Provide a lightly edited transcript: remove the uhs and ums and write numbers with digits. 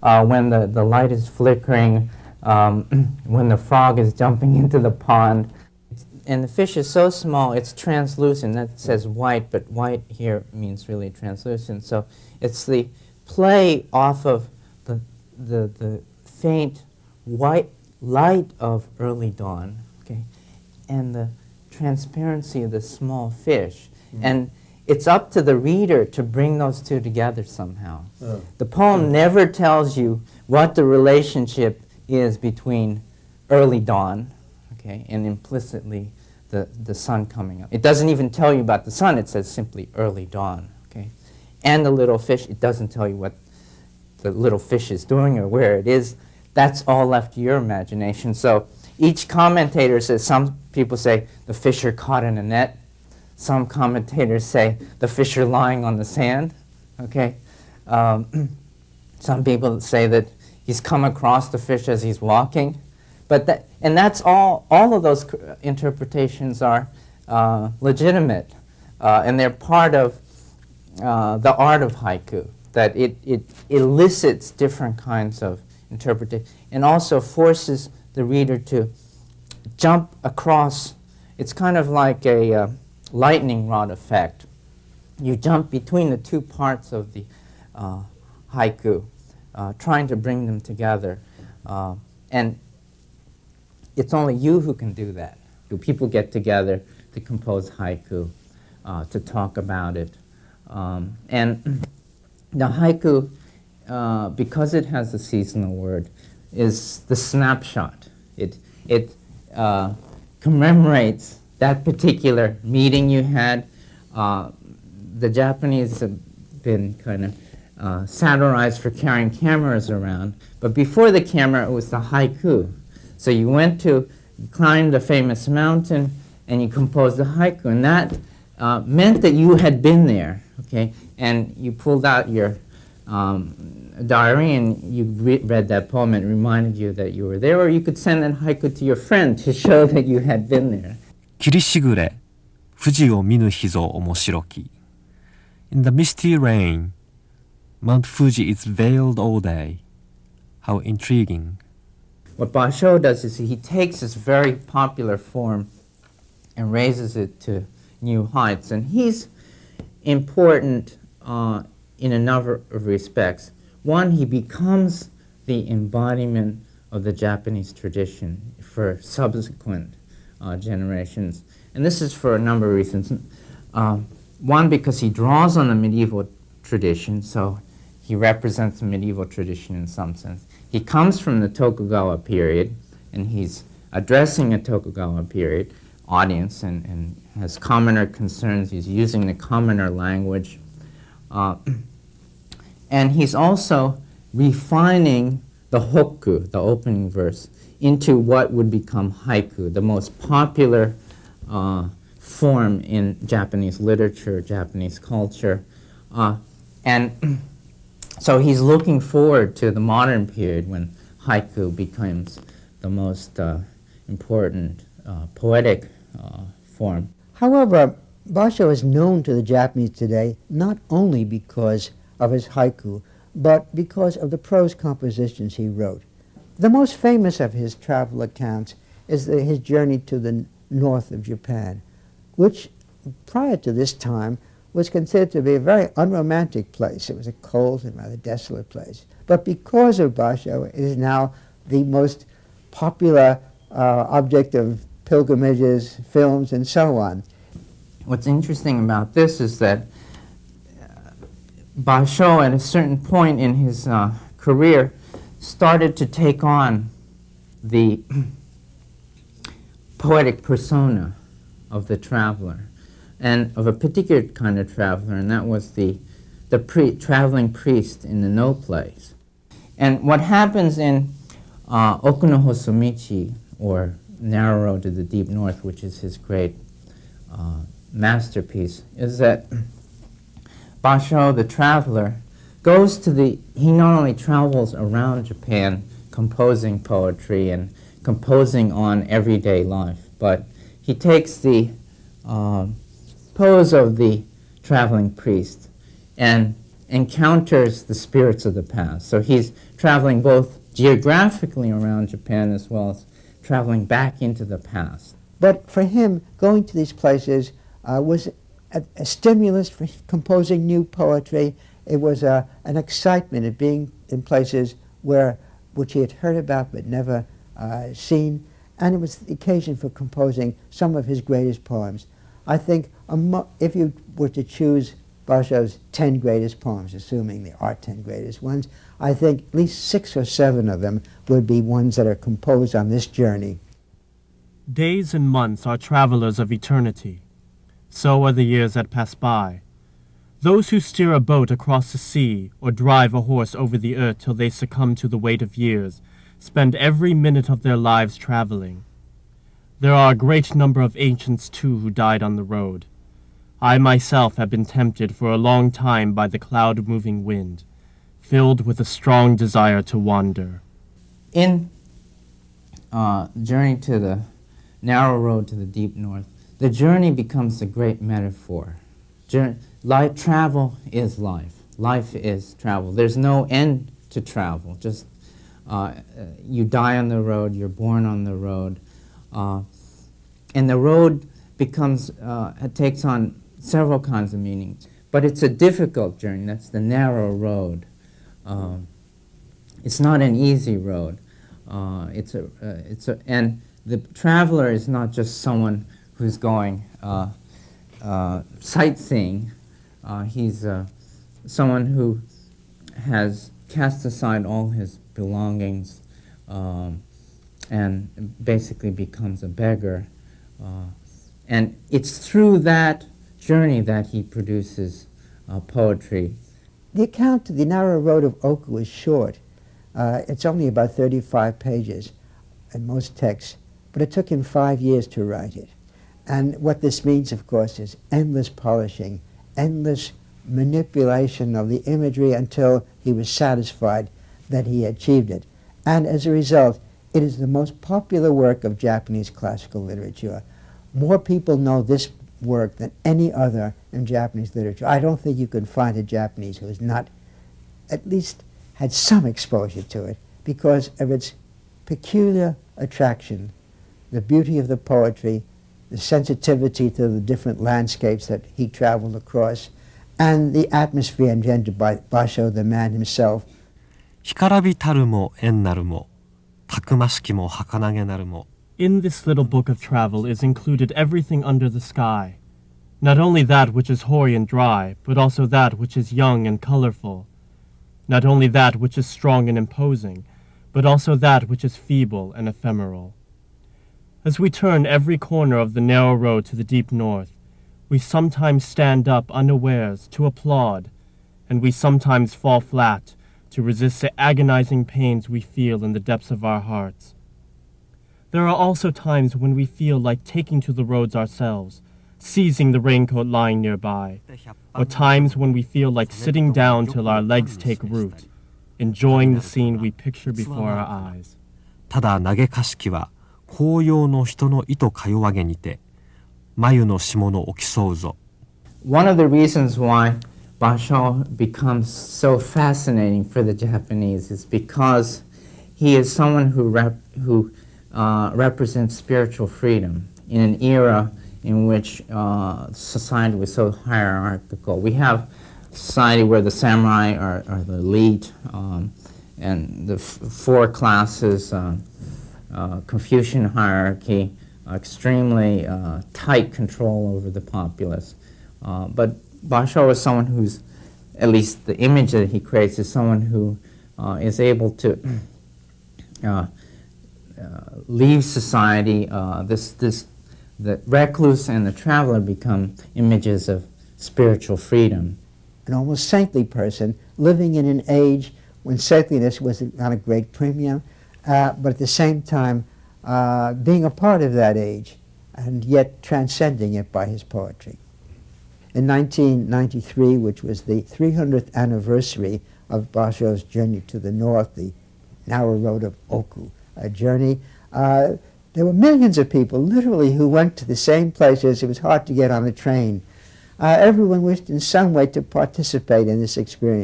when the light is flickering, when the frog is jumping into the pond. And the fish is so small, it's translucent. That says white, but white here means really translucent. So it's the play off of the faint white light of early dawn, okay, and the transparency of the small fish. And it's up to the reader to bring those two together somehow. The poem never tells you what the relationship is between early dawn, okay, and implicitly the sun coming up. It doesn't even tell you about the sun, it says simply early dawn, okay? And the little fish, it doesn't tell you what the little fish is doing or where it is. That's all left to your imagination. So each commentator says, some people say the fish are caught in a net. Some commentators say the fish are lying on the sand, okay? Some people say that he's come across the fish as he's walking. But and that's all of those interpretations are legitimate, and they're part of the art of haiku, that it elicits different kinds of interpretation and also forces the reader to jump across. It's kind of like a lightning rod effect. You jump between the two parts of the haiku, trying to bring them together. And it's only you who can do that. People get together to compose haiku, to talk about it. And the haiku, because it has a seasonal word, is the snapshot. It commemorates that particular meeting you had. The Japanese have been kind of satirized for carrying cameras around, but before the camera it was the haiku. So you went to climb the famous mountain and you composed the haiku, and that meant that you had been there, okay? And you pulled out your diary and you read that poem and it reminded you that you were there, or you could send that haiku to your friend to show that you had been there. 霧しぐれ、富士を見ぬ日ぞ面白き。In the misty rain, Mount Fuji is veiled all day. How intriguing. What Basho does is he takes this very popular form and raises it to new heights. And he's important in a number of respects. One, he becomes the embodiment of the Japanese tradition for subsequent generations. And this is for a number of reasons. One, because he draws on the medieval tradition, so he represents the medieval tradition in some sense. He comes from the Tokugawa period, and he's addressing a Tokugawa period audience and has commoner concerns. He's using the commoner language. And he's also refining the hokku, the opening verse, into what would become haiku, the most popular form in Japanese literature, Japanese culture. And so he's looking forward to the modern period when haiku becomes the most important poetic form. However, Basho is known to the Japanese today not only because of his haiku, but because of the prose compositions he wrote. The most famous of his travel accounts is his journey to the north of Japan, which prior to this time was considered to be a very unromantic place. It was a cold and rather desolate place. But because of Basho, it is now the most popular object of pilgrimages, films, and so on. What's interesting about this is that Basho, at a certain point in his career, started to take on the poetic persona of the traveler, and of a particular kind of traveler, and that was the traveling priest in the No plays. And what happens in Oku no Hosomichi, or Narrow Road to the Deep North, which is his great masterpiece, is that Basho, the traveler, he not only travels around Japan composing poetry and composing on everyday life, but he takes the pose of the traveling priest and encounters the spirits of the past. So he's traveling both geographically around Japan as well as traveling back into the past. But for him, going to these places was a stimulus for composing new poetry. It was an excitement of being in places which he had heard about but never seen, and it was the occasion for composing some of his greatest poems. I think if you were to choose Basho's 10 greatest poems, assuming there are 10 greatest ones, I think at least 6 or 7 of them would be ones that are composed on this journey. Days and months are travelers of eternity. So are the years that pass by. Those who steer a boat across the sea or drive a horse over the earth till they succumb to the weight of years spend every minute of their lives traveling. There are a great number of ancients, too, who died on the road. I myself have been tempted for a long time by the cloud-moving wind, filled with a strong desire to wander. In Journey to the Narrow Road to the Deep North, the journey becomes a great metaphor. Travel is life. Life is travel. There's no end to travel. Just you die on the road, you're born on the road. And the road takes on several kinds of meanings. But it's a difficult journey. That's the narrow road. It's not an easy road. And the traveler is not just someone who's going sightseeing. He's someone who has cast aside all his belongings and basically becomes a beggar. And it's through that journey that he produces poetry. The account of the narrow road of Oku is short. It's only about 35 pages in most texts, but it took him 5 years to write it. And what this means, of course, is endless polishing, endless manipulation of the imagery until he was satisfied that he achieved it. And as a result, it is the most popular work of Japanese classical literature. More people know this work than any other in Japanese literature. I don't think you could find a Japanese who has not at least had some exposure to it because of its peculiar attraction, the beauty of the poetry, the sensitivity to the different landscapes that he traveled across, and the atmosphere engendered by Basho, the man himself. 干からびたるも縁なるもたくましきも儚げなるも In this little book of travel is included everything under the sky, not only that which is hoary and dry, but also that which is young and colorful, not only that which is strong and imposing, but also that which is feeble and ephemeral. As we turn every corner of the narrow road to the deep north, we sometimes stand up unawares to applaud, and we sometimes fall flat to resist the agonizing pains we feel in the depths of our hearts. There are also times when we feel like taking to the roads ourselves, seizing the raincoat lying nearby, or times when we feel like sitting down till our legs take root, enjoying the scene we picture before our eyes. ただ嘆かしきは紅葉の人の糸かよわげにて眉の霜の起きそうぞ One of the reasons why Basho becomes so fascinating for the Japanese is because he is someone who represents spiritual freedom in an era in which society was so hierarchical. We have society where the samurai are the elite, and the four classes, Confucian hierarchy, extremely tight control over the populace. But Basho is someone who's, at least the image that he creates, is someone who is able to leave society. The recluse and the traveler become images of spiritual freedom. An almost saintly person living in an age when saintliness was on a great premium, but at the same time being a part of that age and yet transcending it by his poetry. In 1993, which was the 300th anniversary of Basho's journey to the north, the narrow road of Oku journey, there were millions of people, literally, who went to the same places. It was hard to get on a train. Everyone wished in some way to participate in this experience.